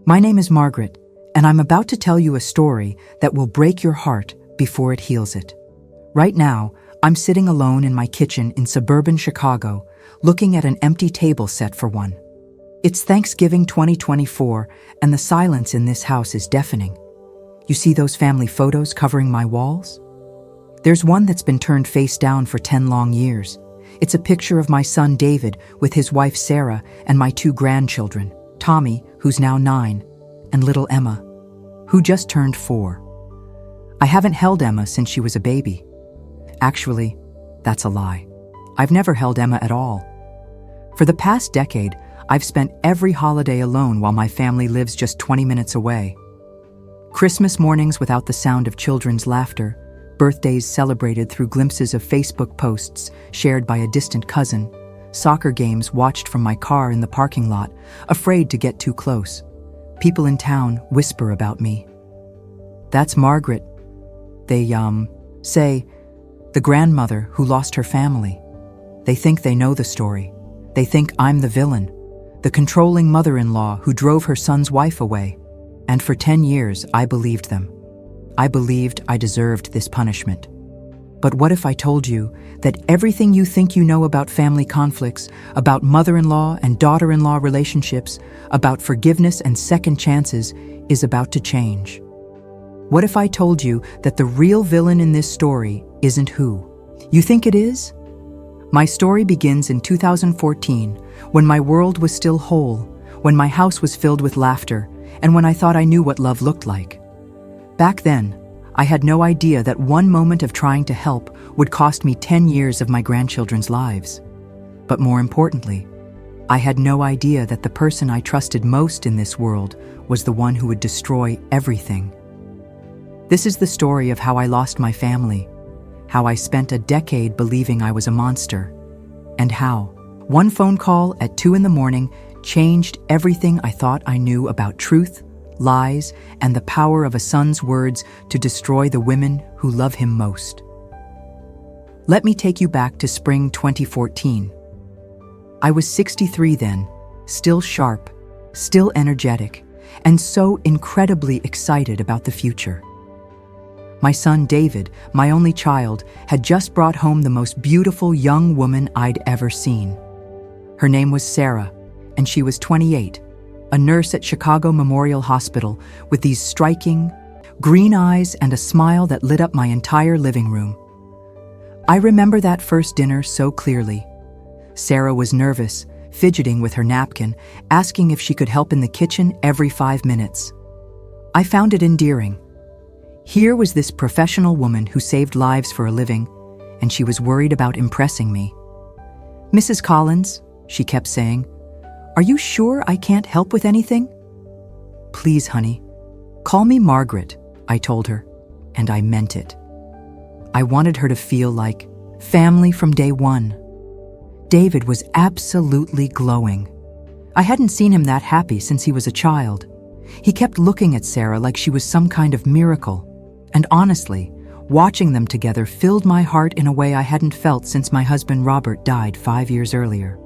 My name is Margaret, and I'm about to tell you a story that will break your heart before it heals it. Right now, I'm sitting alone in my kitchen in suburban Chicago, looking at an empty table set for one. It's Thanksgiving 2024, and the silence in this house is deafening. You see those family photos covering my walls? There's one that's been turned face down for 10 long years. It's a picture of my son David with his wife Sarah and my 2 grandchildren, Tommy, who's now 9, and little Emma, who just turned 4. I haven't held Emma since she was a baby. Actually, that's a lie. I've never held Emma at all. For the past decade, I've spent every holiday alone while my family lives just 20 minutes away. Christmas mornings without the sound of children's laughter, birthdays celebrated through glimpses of Facebook posts shared by a distant cousin, soccer games watched from my car in the parking lot, afraid to get too close. People in town whisper about me. That's Margaret. They, say, the grandmother who lost her family. They think they know the story. They think I'm the villain, the controlling mother-in-law who drove her son's wife away. And for 10 years, I believed them. I believed I deserved this punishment. But what if I told you that everything you think you know about family conflicts, about mother-in-law and daughter-in-law relationships, about forgiveness and second chances, is about to change? What if I told you that the real villain in this story isn't who you think it is? My story begins in 2014, when my world was still whole, when my house was filled with laughter, and when I thought I knew what love looked like. Back then, I had no idea that one moment of trying to help would cost me 10 years of my grandchildren's lives. But more importantly, I had no idea that the person I trusted most in this world was the one who would destroy everything. This is the story of how I lost my family, how I spent a decade believing I was a monster, and how one phone call at 2 a.m. changed everything I thought I knew about truth, lies, and the power of a son's words to destroy the women who love him most. Let me take you back to spring 2014. I was 63 then, still sharp, still energetic, and so incredibly excited about the future. My son David, my only child, had just brought home the most beautiful young woman I'd ever seen. Her name was Sarah, and she was 28, a nurse at Chicago Memorial Hospital with these striking, green eyes and a smile that lit up my entire living room. I remember that first dinner so clearly. Sarah was nervous, fidgeting with her napkin, asking if she could help in the kitchen every 5 minutes. I found it endearing. Here was this professional woman who saved lives for a living, and she was worried about impressing me. "Mrs. Collins," she kept saying, "are you sure I can't help with anything?" "Please, honey, call me Margaret," I told her, and I meant it. I wanted her to feel like family from day one. David was absolutely glowing. I hadn't seen him that happy since he was a child. He kept looking at Sarah like she was some kind of miracle. And honestly, watching them together filled my heart in a way I hadn't felt since my husband Robert died 5 years earlier.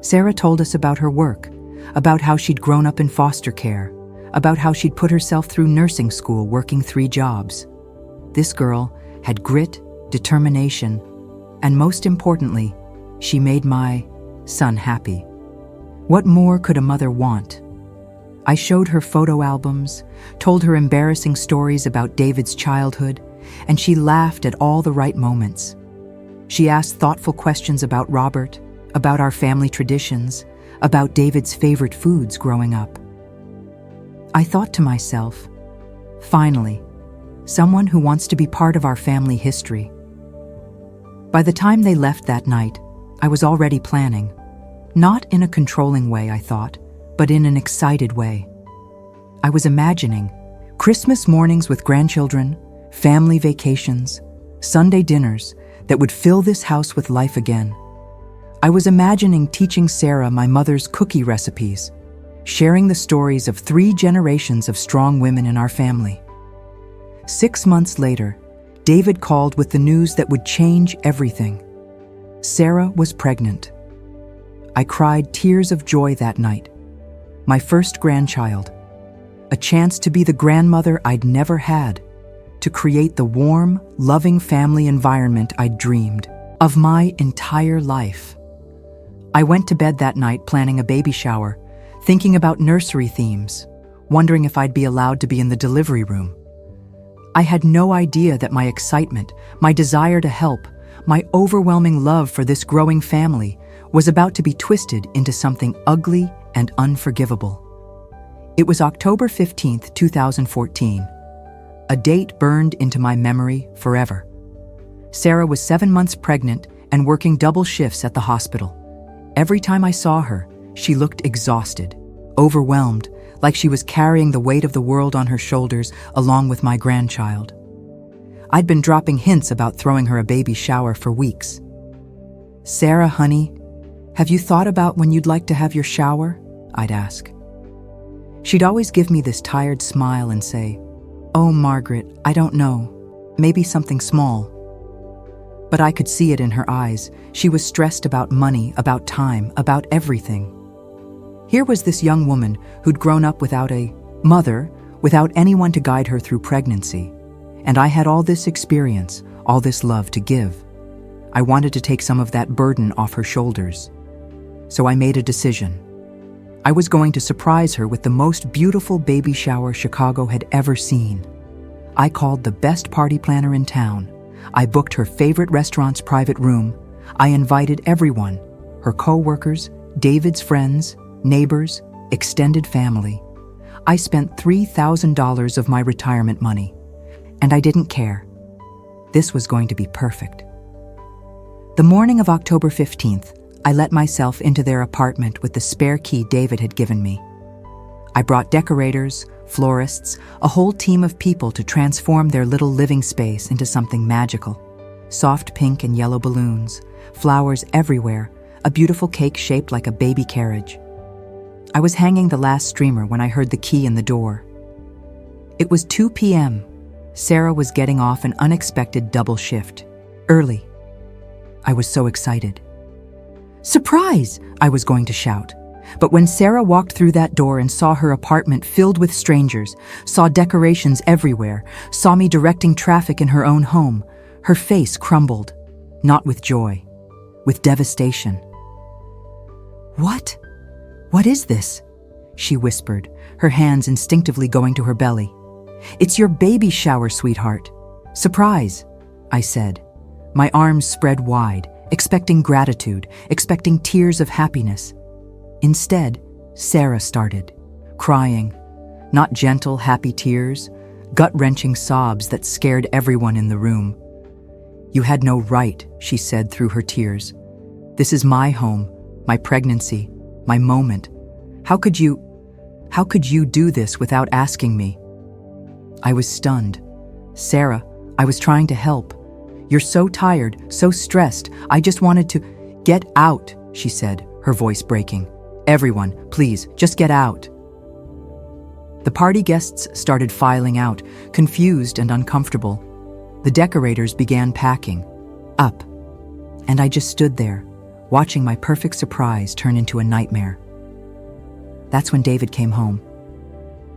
Sarah told us about her work, about how she'd grown up in foster care, about how she'd put herself through nursing school working 3 jobs. This girl had grit, determination, and most importantly, she made my son happy. What more could a mother want? I showed her photo albums, told her embarrassing stories about David's childhood, and she laughed at all the right moments. She asked thoughtful questions about Robert, about our family traditions, about David's favorite foods growing up. I thought to myself, finally, someone who wants to be part of our family history. By the time they left that night, I was already planning. Not in a controlling way, I thought, but in an excited way. I was imagining Christmas mornings with grandchildren, family vacations, Sunday dinners that would fill this house with life again. I was imagining teaching Sarah my mother's cookie recipes, sharing the stories of 3 generations of strong women in our family. 6 months later, David called with the news that would change everything. Sarah was pregnant. I cried tears of joy that night. My first grandchild. a chance to be the grandmother I'd never had, to create the warm, loving family environment I'd dreamed of my entire life. I went to bed that night planning a baby shower, thinking about nursery themes, wondering if I'd be allowed to be in the delivery room. I had no idea that my excitement, my desire to help, my overwhelming love for this growing family was about to be twisted into something ugly and unforgivable. It was October 15th, 2014. A date burned into my memory forever. Sarah was 7 months pregnant and working double shifts at the hospital. Every time I saw her, she looked exhausted, overwhelmed, like she was carrying the weight of the world on her shoulders along with my grandchild. I'd been dropping hints about throwing her a baby shower for weeks. "Sarah, honey, have you thought about when you'd like to have your shower?" I'd ask. She'd always give me this tired smile and say, "Oh, Margaret, I don't know. Maybe something small." But I could see it in her eyes. She was stressed about money, about time, about everything. Here was this young woman who'd grown up without a mother, without anyone to guide her through pregnancy. And I had all this experience, all this love to give. I wanted to take some of that burden off her shoulders. So I made a decision. I was going to surprise her with the most beautiful baby shower Chicago had ever seen. I called the best party planner in town. I booked her favorite restaurant's private room. I invited everyone, her co-workers, David's friends, neighbors, extended family. I spent $3,000 of my retirement money, and I didn't care. This was going to be perfect. The morning of October 15th, I let myself into their apartment with the spare key David had given me. I brought decorators, florists, a whole team of people to transform their little living space into something magical. Soft pink and yellow balloons, flowers everywhere, a beautiful cake shaped like a baby carriage. I was hanging the last streamer when I heard the key in the door. It was 2 p.m. Sarah was getting off an unexpected double shift. Early. I was so excited. "Surprise!" I was going to shout. But when Sarah walked through that door and saw her apartment filled with strangers, saw decorations everywhere, saw me directing traffic in her own home, her face crumbled. Not with joy, with devastation. "What? What is this?" she whispered, her hands instinctively going to her belly. "It's your baby shower, sweetheart." "Surprise," I said, my arms spread wide, expecting gratitude, expecting tears of happiness. Instead, Sarah started, crying. Not gentle, happy tears, gut-wrenching sobs that scared everyone in the room. "You had no right," she said through her tears. "This is my home, my pregnancy, my moment. How could you do this without asking me?" I was stunned. "Sarah, I was trying to help. You're so tired, so stressed. I just wanted to—" "Get out," she said, her voice breaking. "Everyone, please, just get out." The party guests started filing out, confused and uncomfortable. The decorators began packing. Up. And I just stood there, watching my perfect surprise turn into a nightmare. That's when David came home.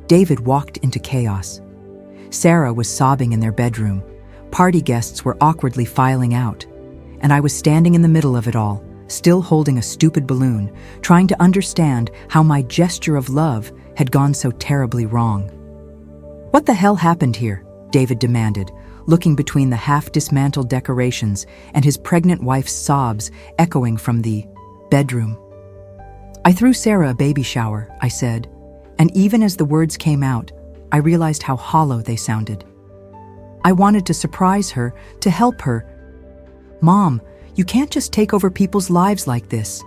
David walked into chaos. Sarah was sobbing in their bedroom. Party guests were awkwardly filing out, and I was standing in the middle of it all, still holding a stupid balloon, trying to understand how my gesture of love had gone so terribly wrong. "What the hell happened here?" David demanded, looking between the half-dismantled decorations and his pregnant wife's sobs echoing from the bedroom. "I threw Sarah a baby shower," I said, and even as the words came out, I realized how hollow they sounded. "I wanted to surprise her, to help her." "Mom, you can't just take over people's lives like this."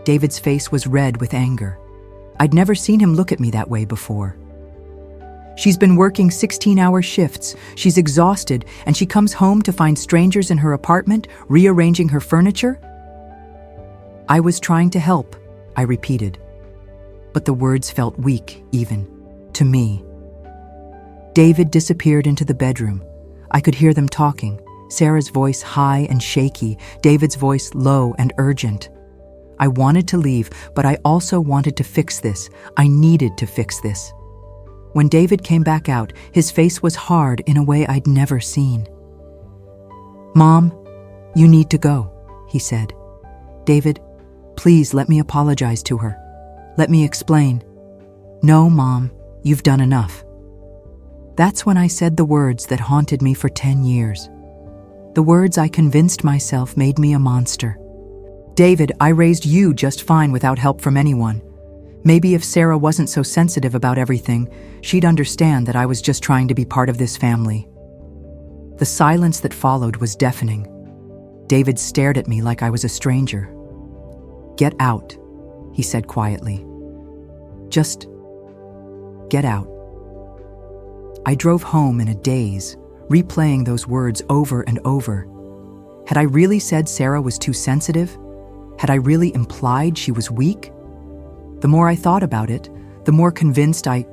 David's face was red with anger. I'd never seen him look at me that way before. "She's been working 16-hour shifts. She's exhausted, and she comes home to find strangers in her apartment, rearranging her furniture?" "I was trying to help," I repeated. But the words felt weak, even to me. David disappeared into the bedroom. I could hear them talking, Sarah's voice high and shaky, David's voice low and urgent. I wanted to leave, but I also wanted to fix this. I needed to fix this. When David came back out, his face was hard in a way I'd never seen. "Mom, you need to go," he said. "David, please let me apologize to her. Let me explain." "No, Mom, you've done enough." That's when I said the words that haunted me for 10 years. The words I convinced myself made me a monster. "David, I raised you just fine without help from anyone. Maybe if Sarah wasn't so sensitive about everything, she'd understand that I was just trying to be part of this family." The silence that followed was deafening. David stared at me like I was a stranger. "Get out," he said quietly. "Just get out." I drove home in a daze, replaying those words over and over. Had I really said Sarah was too sensitive? Had I really implied she was weak? The more I thought about it, the more convinced I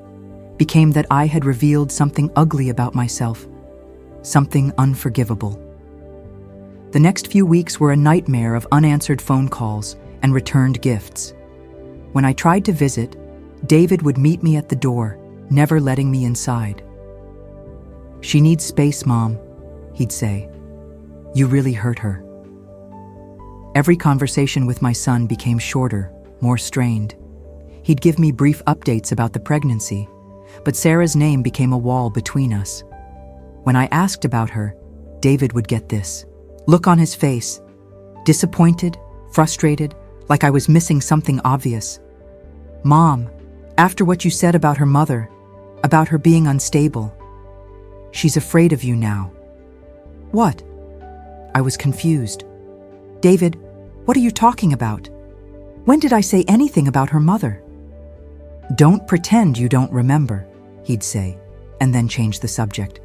became that I had revealed something ugly about myself, something unforgivable. The next few weeks were a nightmare of unanswered phone calls and returned gifts. When I tried to visit, David would meet me at the door, never letting me inside. "She needs space, Mom," he'd say. "You really hurt her." Every conversation with my son became shorter, more strained. He'd give me brief updates about the pregnancy, but Sarah's name became a wall between us. When I asked about her, David would get this look on his face, disappointed, frustrated, like I was missing something obvious. "Mom, after what you said about her mother, about her being unstable, she's afraid of you now." "What?" I was confused. "David, what are you talking about? When did I say anything about her mother?" "Don't pretend you don't remember," he'd say, and then change the subject.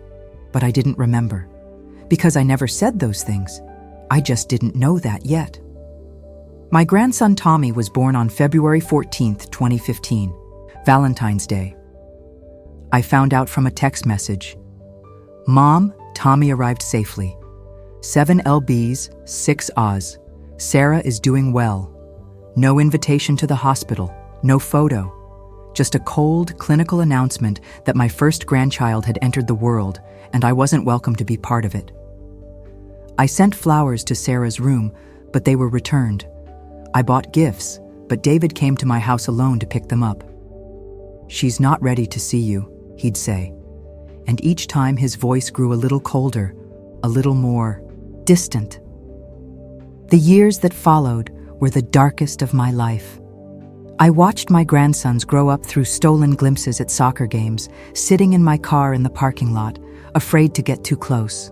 But I didn't remember. Because I never said those things. I just didn't know that yet. My grandson Tommy was born on February 14th, 2015, Valentine's Day. I found out from a text message. "Mom, Tommy arrived safely. 7 lbs, 6 Oz. Sarah is doing well. No invitation to the hospital, no photo. Just a cold, clinical announcement that my first grandchild had entered the world and I wasn't welcome to be part of it." I sent flowers to Sarah's room, but they were returned. I bought gifts, but David came to my house alone to pick them up. "She's not ready to see you," he'd say. And each time his voice grew a little colder, a little more distant. The years that followed were the darkest of my life. I watched my grandsons grow up through stolen glimpses at soccer games, sitting in my car in the parking lot, afraid to get too close.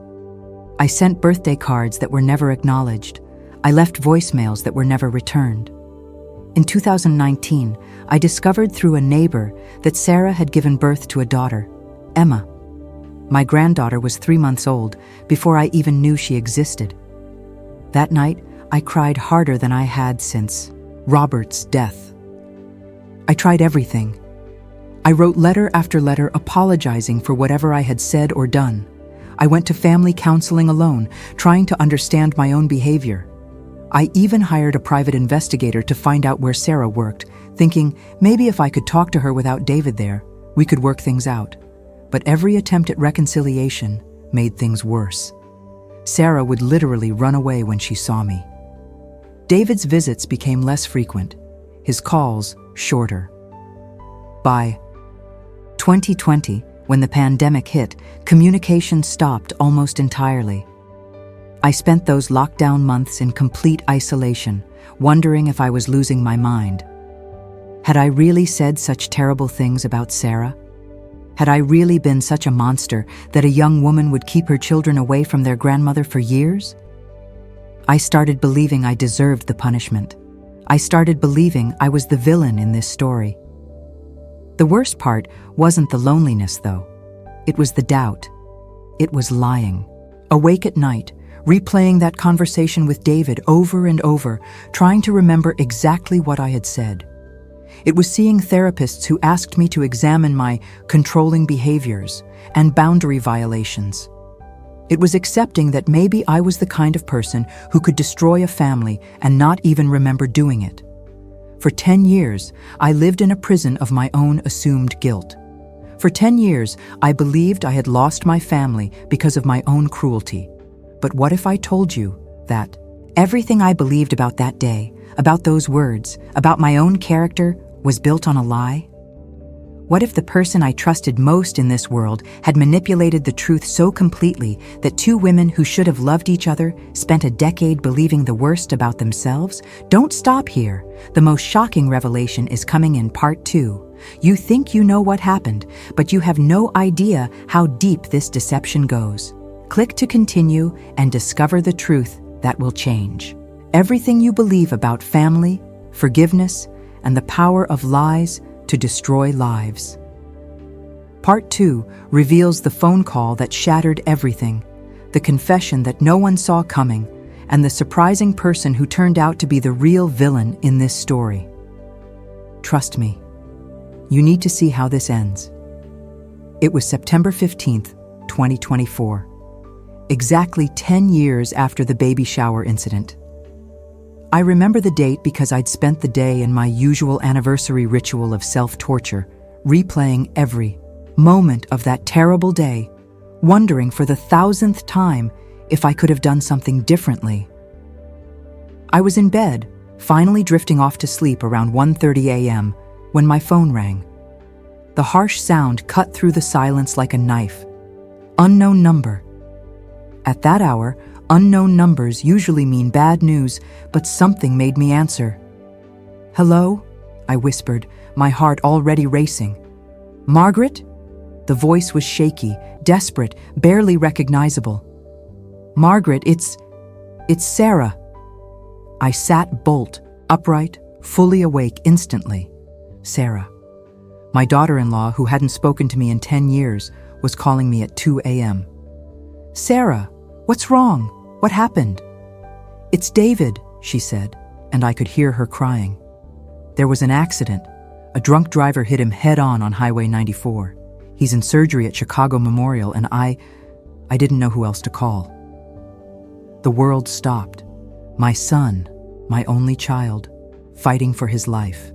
I sent birthday cards that were never acknowledged. I left voicemails that were never returned. In 2019, I discovered through a neighbor that Sarah had given birth to a daughter, Emma. My granddaughter was 3 months old before I even knew she existed. That night, I cried harder than I had since Robert's death. I tried everything. I wrote letter after letter apologizing for whatever I had said or done. I went to family counseling alone, trying to understand my own behavior. I even hired a private investigator to find out where Sarah worked, thinking maybe if I could talk to her without David there, we could work things out. But every attempt at reconciliation made things worse. Sarah would literally run away when she saw me. David's visits became less frequent, his calls shorter. By 2020, when the pandemic hit, communication stopped almost entirely. I spent those lockdown months in complete isolation, wondering if I was losing my mind. Had I really said such terrible things about Sarah? Had I really been such a monster that a young woman would keep her children away from their grandmother for years? I started believing I deserved the punishment. I started believing I was the villain in this story. The worst part wasn't the loneliness, though. It was the doubt. It was lying. Awake at night, replaying that conversation with David over and over, trying to remember exactly what I had said. It was seeing therapists who asked me to examine my controlling behaviors and boundary violations. It was accepting that maybe I was the kind of person who could destroy a family and not even remember doing it. For 10 years, I lived in a prison of my own assumed guilt. For 10 years, I believed I had lost my family because of my own cruelty. But what if I told you that everything I believed about that day, about those words, about my own character, was built on a lie? What if the person I trusted most in this world had manipulated the truth so completely that two women who should have loved each other spent a decade believing the worst about themselves? Don't stop here. The most shocking revelation is coming in part 2. You think you know what happened, but you have no idea how deep this deception goes. Click to continue and discover the truth that will change everything you believe about family, forgiveness, and the power of lies to destroy lives. Part 2 reveals the phone call that shattered everything, the confession that no one saw coming, and the surprising person who turned out to be the real villain in this story. Trust me, you need to see how this ends. It was September 15th, 2024, exactly 10 years after the baby shower incident. I remember the date because I'd spent the day in my usual anniversary ritual of self-torture, replaying every moment of that terrible day, wondering for the 1000th time if I could have done something differently. I was in bed, finally drifting off to sleep around 1:30 a.m. when my phone rang. The harsh sound cut through the silence like a knife. Unknown number. At that hour, unknown numbers usually mean bad news, but something made me answer. "Hello?" I whispered, my heart already racing. "Margaret?" The voice was shaky, desperate, barely recognizable. "Margaret, it's Sarah." I sat bolt upright, fully awake instantly. Sarah. My daughter-in-law, who hadn't spoken to me in 10 years, was calling me at 2 a.m. "Sarah, what's wrong? What happened?" "It's David," she said, and I could hear her crying. "There was an accident. A drunk driver hit him head-on Highway 94. He's in surgery at Chicago Memorial, and I didn't know who else to call." The world stopped. My son, my only child, fighting for his life.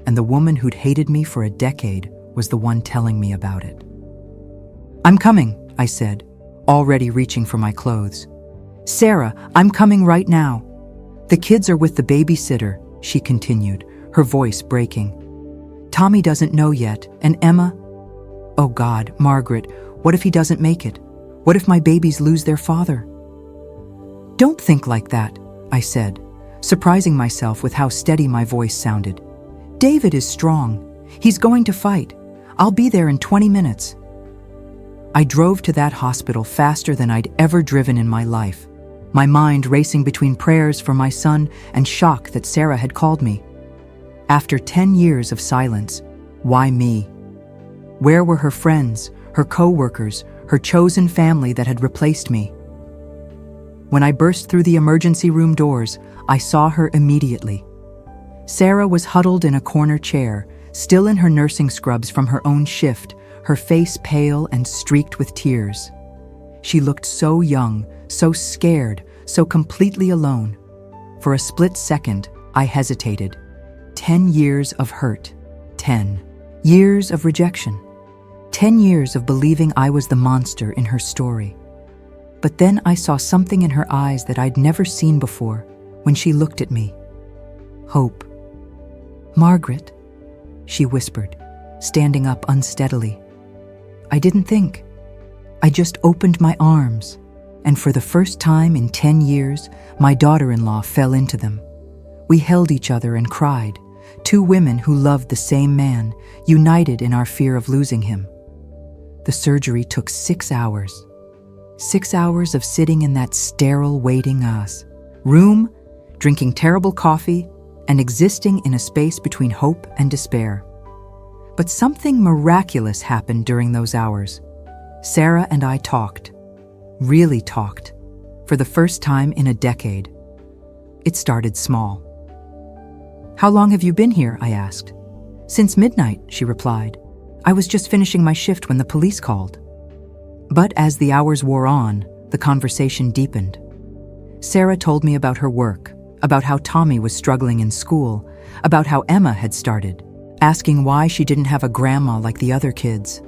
And the woman who'd hated me for a decade was the one telling me about it. "I'm coming," I said, already reaching for my clothes. "Sarah, I'm coming right now." "The kids are with the babysitter," she continued, her voice breaking. "Tommy doesn't know yet, and Emma—" "Oh God, Margaret, what if he doesn't make it? What if my babies lose their father?" "Don't think like that," I said, surprising myself with how steady my voice sounded. "David is strong. He's going to fight. I'll be there in 20 minutes. I drove to that hospital faster than I'd ever driven in my life, my mind racing between prayers for my son and shock that Sarah had called me. After 10 years of silence, why me? Where were her friends, her co-workers, her chosen family that had replaced me? When I burst through the emergency room doors, I saw her immediately. Sarah was huddled in a corner chair, still in her nursing scrubs from her own shift, her face pale and streaked with tears. She looked so young, so scared, so completely alone. For a split second, I hesitated. 10 years of hurt. 10 years of rejection. 10 years of believing I was the monster in her story. But then I saw something in her eyes that I'd never seen before when she looked at me. Hope. "Margaret," she whispered, standing up unsteadily. I didn't think. I just opened my arms, and for the first time in 10 years, my daughter-in-law fell into them. We held each other and cried, two women who loved the same man, united in our fear of losing him. The surgery took 6 hours. 6 hours of sitting in that sterile waiting room, drinking terrible coffee, and existing in a space between hope and despair. But something miraculous happened during those hours. Sarah and I talked, really talked, for the first time in a decade. It started small. "How long have you been here?" I asked. "Since midnight," she replied. "I was just finishing my shift when the police called." But as the hours wore on, the conversation deepened. Sarah told me about her work, about how Tommy was struggling in school, about how Emma had started, asking why she didn't have a grandma like the other kids.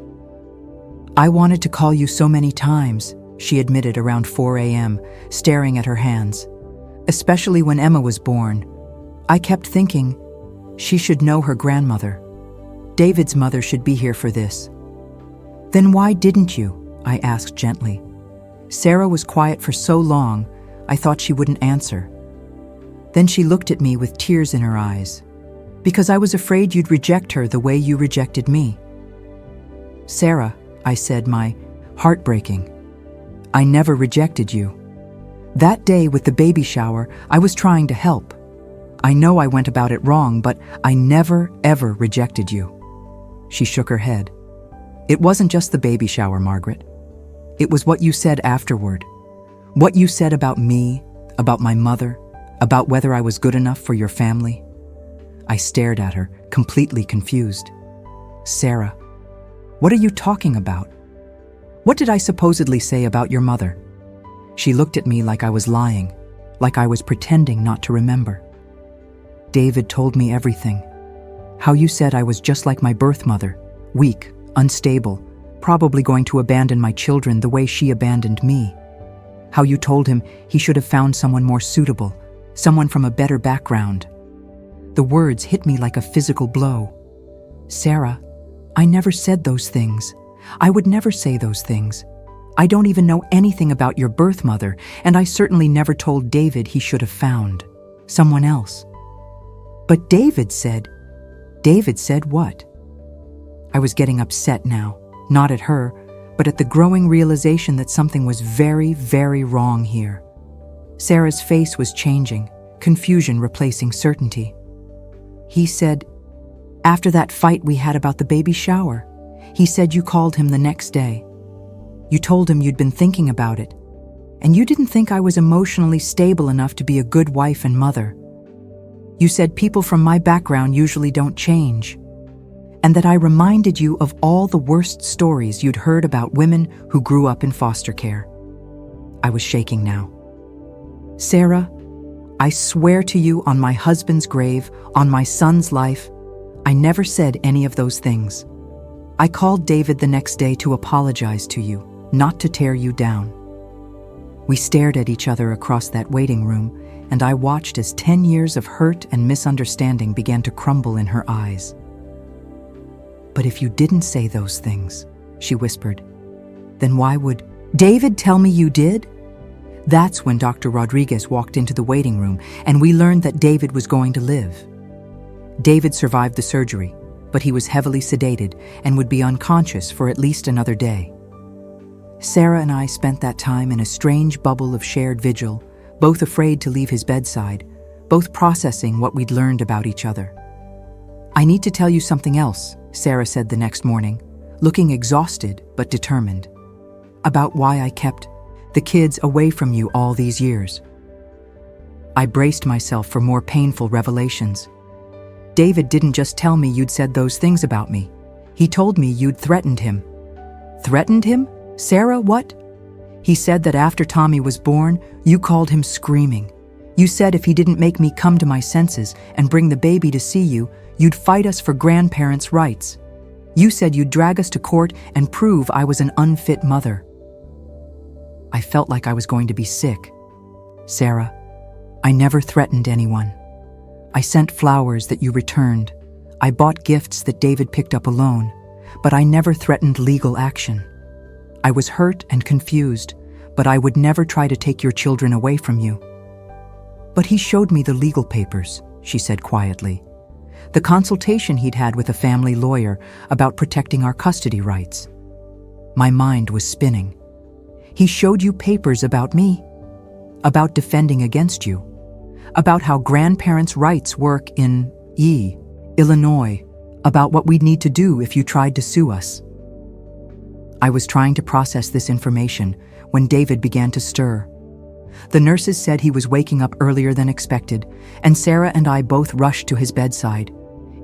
I wanted to call you so many times, she admitted around 4 a.m., staring at her hands. Especially when Emma was born. I kept thinking, she should know her grandmother. David's mother should be here for this. Then why didn't you? I asked gently. Sarah was quiet for so long, I thought she wouldn't answer. Then she looked at me with tears in her eyes. Because I was afraid you'd reject her the way you rejected me. Sarah, I said, my heart breaking. I never rejected you. That day with the baby shower, I was trying to help. I know I went about it wrong, but I never, ever rejected you. She shook her head. It wasn't just the baby shower, Margaret. It was what you said afterward. What you said about me, about my mother, about whether I was good enough for your family. I stared at her, completely confused. Sarah, what are you talking about? What did I supposedly say about your mother? She looked at me like I was lying, like I was pretending not to remember. David told me everything. How you said I was just like my birth mother, weak, unstable, probably going to abandon my children the way she abandoned me. How you told him he should have found someone more suitable, someone from a better background. The words hit me like a physical blow. Sarah, I never said those things. I would never say those things. I don't even know anything about your birth mother, and I certainly never told David he should have found someone else. But David said what? I was getting upset now, not at her, but at the growing realization that something was very, very wrong here. Sarah's face was changing, confusion replacing certainty. He said, after that fight we had about the baby shower, he said you called him the next day. You told him you'd been thinking about it, and you didn't think I was emotionally stable enough to be a good wife and mother. You said people from my background usually don't change, and that I reminded you of all the worst stories you'd heard about women who grew up in foster care. I was shaking now. Sarah, I swear to you on my husband's grave, on my son's life, I never said any of those things. I called David the next day to apologize to you, not to tear you down. We stared at each other across that waiting room, and I watched as 10 years of hurt and misunderstanding began to crumble in her eyes. But if you didn't say those things, she whispered, then why would David tell me you did? That's when Dr. Rodriguez walked into the waiting room, and we learned that David was going to live. David survived the surgery, but he was heavily sedated and would be unconscious for at least another day. Sarah and I spent that time in a strange bubble of shared vigil, both afraid to leave his bedside, both processing what we'd learned about each other. I need to tell you something else, Sarah said the next morning, looking exhausted but determined. About why I kept the kids away from you all these years. I braced myself for more painful revelations. David didn't just tell me you'd said those things about me. He told me you'd threatened him. Threatened him? Sarah, what? He said that after Tommy was born, you called him screaming. You said if he didn't make me come to my senses and bring the baby to see you, you'd fight us for grandparents' rights. You said you'd drag us to court and prove I was an unfit mother. I felt like I was going to be sick. Sarah, I never threatened anyone. I sent flowers that you returned. I bought gifts that David picked up alone, but I never threatened legal action. I was hurt and confused, but I would never try to take your children away from you. But he showed me the legal papers, she said quietly. The consultation he'd had with a family lawyer about protecting our custody rights. My mind was spinning. He showed you papers about me, about defending against you, about how grandparents' rights work in Illinois, about what we'd need to do if you tried to sue us. I was trying to process this information when David began to stir. The nurses said he was waking up earlier than expected, and Sarah and I both rushed to his bedside.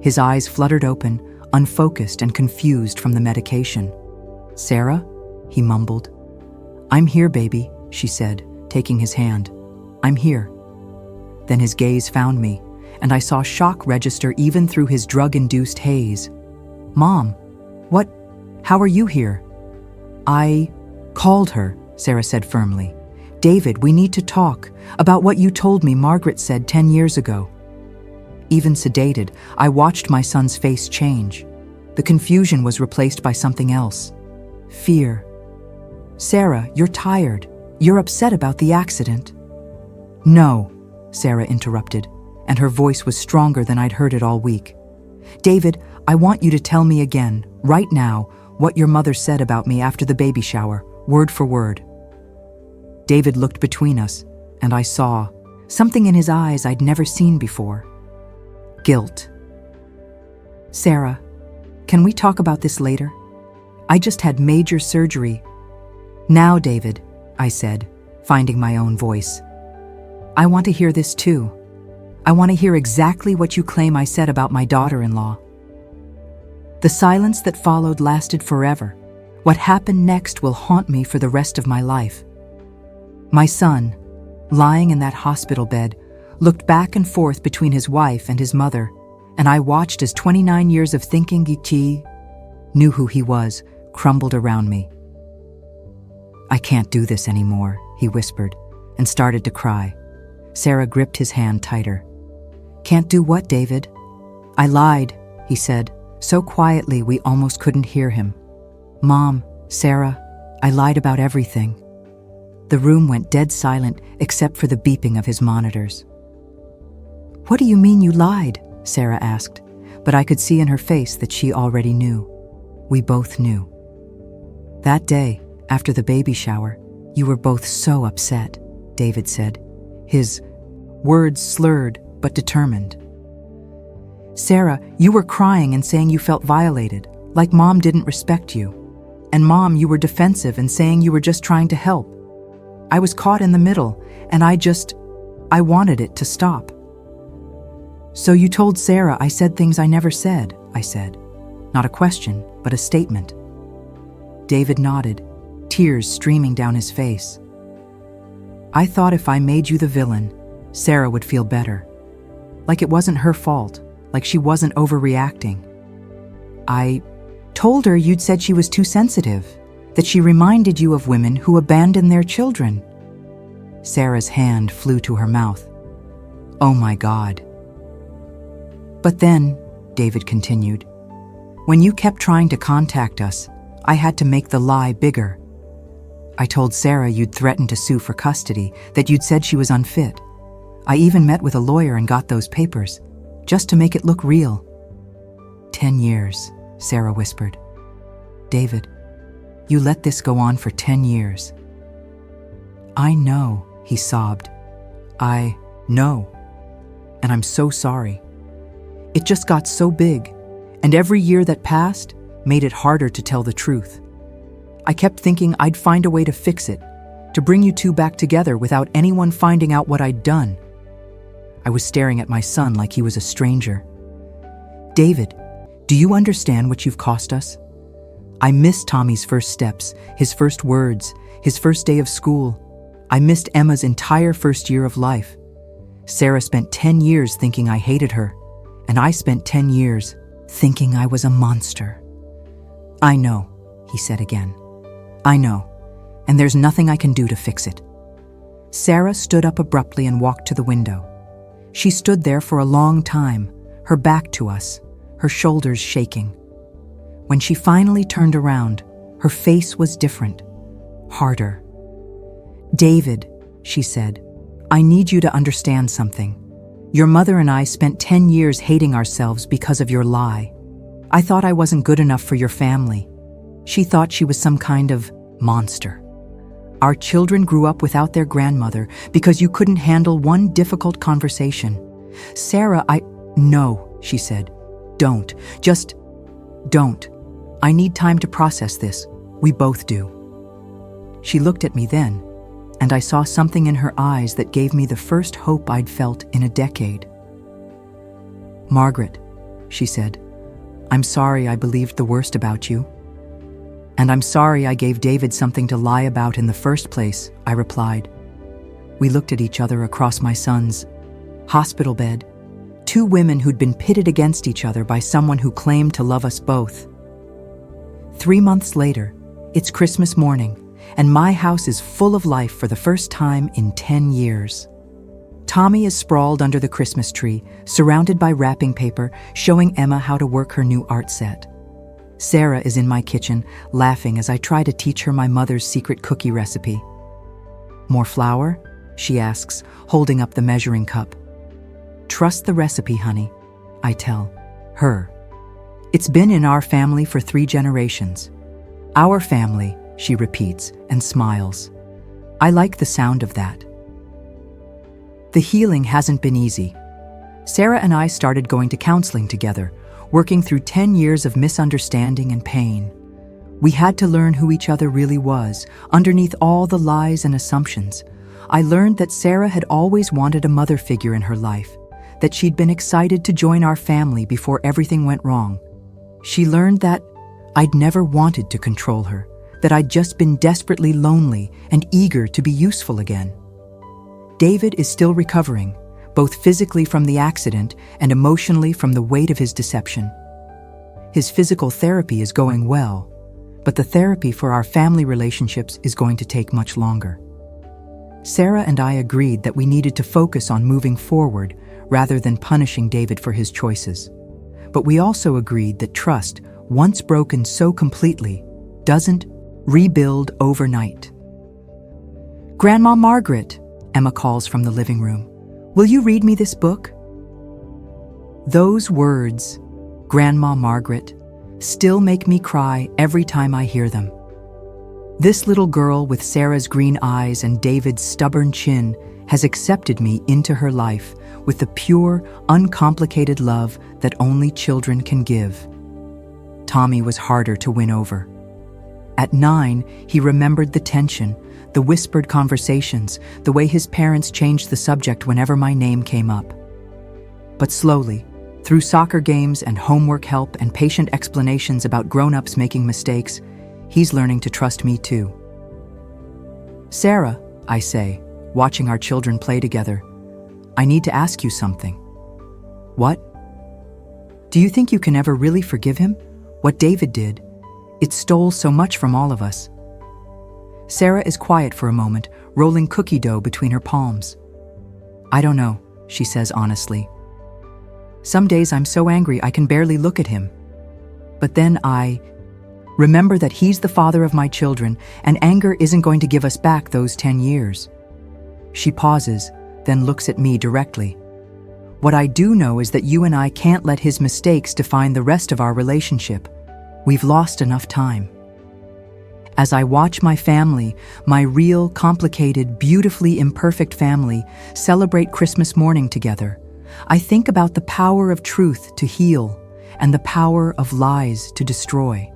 His eyes fluttered open, unfocused and confused from the medication. Sarah? He mumbled. I'm here, baby, she said, taking his hand. I'm here. Then his gaze found me, and I saw shock register even through his drug-induced haze. Mom, what? How are you here? I called her, Sarah said firmly. David, we need to talk about what you told me Margaret said 10 years ago. Even sedated, I watched my son's face change. The confusion was replaced by something else. Fear. Sarah, you're tired. You're upset about the accident. No, Sarah interrupted, and her voice was stronger than I'd heard it all week. David, I want you to tell me again, right now, what your mother said about me after the baby shower, word for word. David looked between us, and I saw something in his eyes I'd never seen before. Guilt. Sarah, can we talk about this later? I just had major surgery. Now, David, I said, finding my own voice. I want to hear this too. I want to hear exactly what you claim I said about my daughter-in-law. The silence that followed lasted forever. What happened next will haunt me for the rest of my life. My son, lying in that hospital bed, looked back and forth between his wife and his mother, and I watched as 29 years of thinking he knew who he was crumbled around me. I can't do this anymore, he whispered, and started to cry. Sarah gripped his hand tighter. Can't do what, David? I lied, he said, so quietly we almost couldn't hear him. Mom, Sarah, I lied about everything. The room went dead silent except for the beeping of his monitors. What do you mean you lied? Sarah asked, but I could see in her face that she already knew. We both knew. That day, after the baby shower, you were both so upset, David said, his words slurred but determined. Sarah, you were crying and saying you felt violated, like Mom didn't respect you. And Mom, you were defensive and saying you were just trying to help. I was caught in the middle, and I wanted it to stop. So you told Sarah I said things I never said, I said. Not a question, but a statement. David nodded, tears streaming down his face. I thought if I made you the villain, Sarah would feel better. Like it wasn't her fault, like she wasn't overreacting. I told her you'd said she was too sensitive, that she reminded you of women who abandon their children. Sarah's hand flew to her mouth. Oh my God. But then, David continued, when you kept trying to contact us, I had to make the lie bigger. I told Sarah you'd threatened to sue for custody, that you'd said she was unfit. I even met with a lawyer and got those papers, just to make it look real. 10 years, Sarah whispered. David, you let this go on for 10 years. I know, he sobbed. I know. And I'm so sorry. It just got so big, and every year that passed made it harder to tell the truth. I kept thinking I'd find a way to fix it, to bring you two back together without anyone finding out what I'd done. I was staring at my son like he was a stranger. David, do you understand what you've cost us? I missed Tommy's first steps, his first words, his first day of school. I missed Emma's entire first year of life. Sarah spent 10 years thinking I hated her, and I spent 10 years thinking I was a monster. I know, he said again. I know, and there's nothing I can do to fix it. Sarah stood up abruptly and walked to the window. She stood there for a long time, her back to us, her shoulders shaking. When she finally turned around, her face was different, harder. David, she said, I need you to understand something. Your mother and I spent 10 years hating ourselves because of your lie. I thought I wasn't good enough for your family. She thought she was some kind of monster. Our children grew up without their grandmother because you couldn't handle one difficult conversation. Sarah, No, she said. Don't. Just don't. I need time to process this. We both do. She looked at me then, and I saw something in her eyes that gave me the first hope I'd felt in a decade. Margaret, she said, I'm sorry I believed the worst about you. And I'm sorry I gave David something to lie about in the first place, I replied. We looked at each other across my son's hospital bed, two women who'd been pitted against each other by someone who claimed to love us both. 3 months later, It's Christmas morning, and my house is full of life for the first time in 10 years. Tommy is sprawled under the Christmas tree, surrounded by wrapping paper, showing Emma how to work her new art set. Sarah is in my kitchen, laughing as I try to teach her my mother's secret cookie recipe. "More flour?" she asks, holding up the measuring cup. "Trust the recipe, honey," I tell her. "It's been in our family for 3 generations." "Our family," she repeats and smiles. I like the sound of that. The healing hasn't been easy. Sarah and I started going to counseling together, working through 10 years of misunderstanding and pain. We had to learn who each other really was, underneath all the lies and assumptions. I learned that Sarah had always wanted a mother figure in her life, that she'd been excited to join our family before everything went wrong. She learned that I'd never wanted to control her, that I'd just been desperately lonely and eager to be useful again. David is still recovering, both physically from the accident and emotionally from the weight of his deception. His physical therapy is going well, but the therapy for our family relationships is going to take much longer. Sarah and I agreed that we needed to focus on moving forward rather than punishing David for his choices. But we also agreed that trust, once broken so completely, doesn't rebuild overnight. "Grandma Margaret," Emma calls from the living room, "will you read me this book?" Those words, Grandma Margaret, still make me cry every time I hear them. This little girl with Sarah's green eyes and David's stubborn chin has accepted me into her life with the pure, uncomplicated love that only children can give. Tommy was harder to win over. At 9, he remembered the tension, the whispered conversations, the way his parents changed the subject whenever my name came up. But slowly, through soccer games and homework help and patient explanations about grown-ups making mistakes, he's learning to trust me too. "Sarah," I say, watching our children play together, "I need to ask you something." "What?" "Do you think you can ever really forgive him? What David did, it stole so much from all of us." Sarah is quiet for a moment, rolling cookie dough between her palms. "I don't know," she says honestly. "Some days I'm so angry I can barely look at him. But then I remember that he's the father of my children, and anger isn't going to give us back those 10 years. She pauses, then looks at me directly. "What I do know is that you and I can't let his mistakes define the rest of our relationship. We've lost enough time." As I watch my family, my real, complicated, beautifully imperfect family, celebrate Christmas morning together, I think about the power of truth to heal and the power of lies to destroy.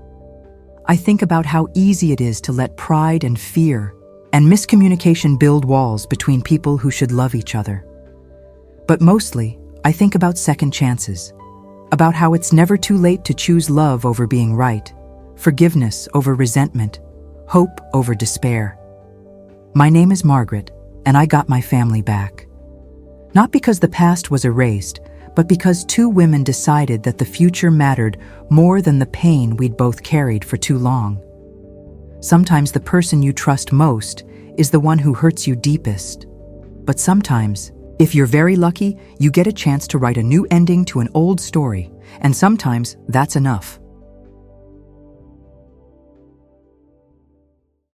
I think about how easy it is to let pride and fear and miscommunication build walls between people who should love each other. But mostly, I think about second chances, about how it's never too late to choose love over being right, forgiveness over resentment, hope over despair. My name is Margaret, and I got my family back. Not because the past was erased, but because 2 women decided that the future mattered more than the pain we'd both carried for too long. Sometimes the person you trust most is the one who hurts you deepest. But sometimes, if you're very lucky, you get a chance to write a new ending to an old story, and sometimes that's enough.